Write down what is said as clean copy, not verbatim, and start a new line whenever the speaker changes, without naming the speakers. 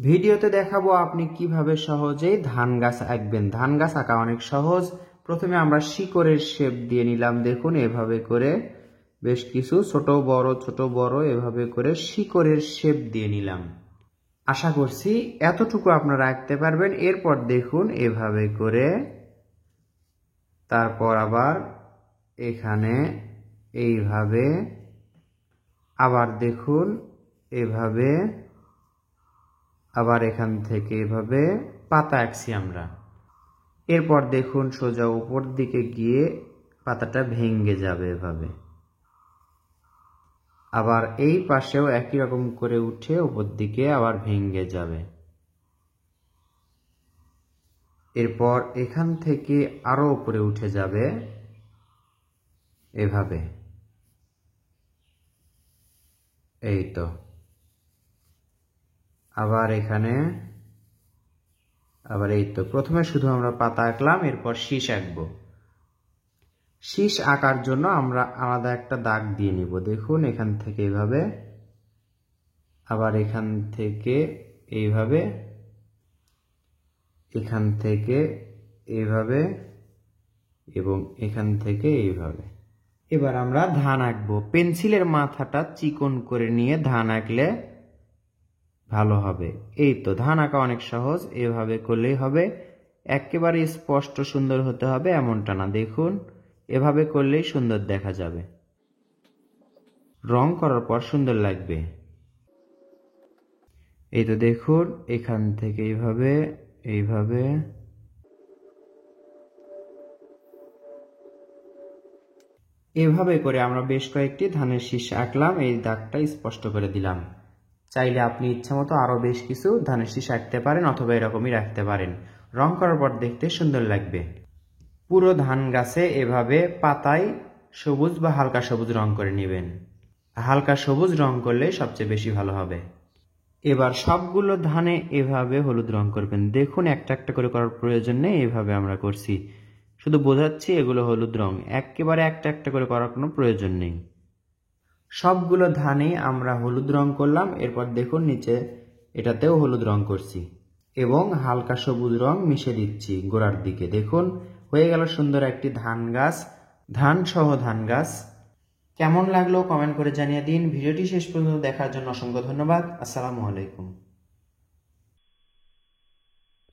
ভিডিওতে দেখাবো আপনি কিভাবে সহজেই ধান গাছ আঁকবেন। ধান গাছ আঁকা অনেক সহজ। প্রথমে আমরা শিকড়ের শেপ দিয়ে নিলাম। দেখুন এভাবে করে বেশ কিছু ছোট বড় এভাবে করে শিকড়ের শেপ দিয়ে নিলাম। আশা করছি এতটুকু আপনারা আঁকতে পারবেন। এরপর দেখুন এভাবে করে, তারপর আবার এখানে এইভাবে, আবার দেখুন এভাবে, আবার এখান থেকে এভাবে পাতা আঁকছি আমরা। এরপর দেখুন সোজা উপর দিকে গিয়ে পাতাটা ভেঙে যাবে এভাবে। আবার এই পাশেও একই রকম করে উঠে উপর দিকে আবার ভেঙে যাবে। এরপর এখান থেকে আরো উপরে উঠে যাবে এভাবে। এই তো। আবার এখানে, আবার এই তো। প্রথমে শুধু আমরা পাতা আঁকলাম, এরপর শীষ আঁকবো। শীষ আঁকার জন্য আমরা আলাদা একটা দাগ দিয়ে নিব। দেখুন এখান থেকে এইভাবে, আবার এখান থেকে এইভাবে, এখান থেকে এইভাবে এবং এখান থেকে এইভাবে। এবার আমরা ধান আঁকবো। পেন্সিলের মাথাটা চিকন করে নিয়ে ধান আঁকলে ভালো হবে। এই তো, ধান আঁকা অনেক সহজ। এভাবে করলেই হবে। একেবারে স্পষ্ট সুন্দর হতে হবে এমনটা না। দেখুন এভাবে করলেই সুন্দর দেখা যাবে। রং করার পর সুন্দর লাগবে। এই তো দেখুন এখান থেকে এইভাবে, এইভাবে, এভাবে করে আমরা বেশ কয়েকটি ধানের শীষ আঁকলাম। এই দাগটা স্পষ্ট করে দিলাম। চাইলে আপনি ইচ্ছামতো আরো বেশ কিছু ধানের শীষ আঁকতে পারেন অথবা এরকমই রাখতে পারেন। রং করার পর দেখতে সুন্দর লাগবে। পুরো ধান গাছে এভাবে পাতায় সবুজ বা হালকা সবুজ রং করে নেবেন। হালকা সবুজ রং করলে সবচেয়ে বেশি ভালো হবে। এবার সবগুলো ধানে এভাবে হলুদ রং করবেন। দেখুন একটা একটা করে করার প্রয়োজন নেই, এভাবে আমরা করছি, শুধু বোঝাচ্ছি এগুলো হলুদ রং। একেবারে একটা একটা করে করার কোনো প্রয়োজন নেই। সবগুলো ধানে আমরা হলুদ রং করলাম। এরপর দেখুন নিচে এটাতেও হলুদ রং করছি এবং হালকা সবুজ রং মিশে দিচ্ছি গোড়ার দিকে। দেখুন হয়ে গেল সুন্দর একটি ধান গাছ, ধান সহ ধান গাছ। কেমন লাগলো কমেন্ট করে জানিয়ে দিন। ভিডিওটি শেষ পর্যন্ত দেখার জন্য অসংখ্য ধন্যবাদ। আসসালামু আলাইকুম।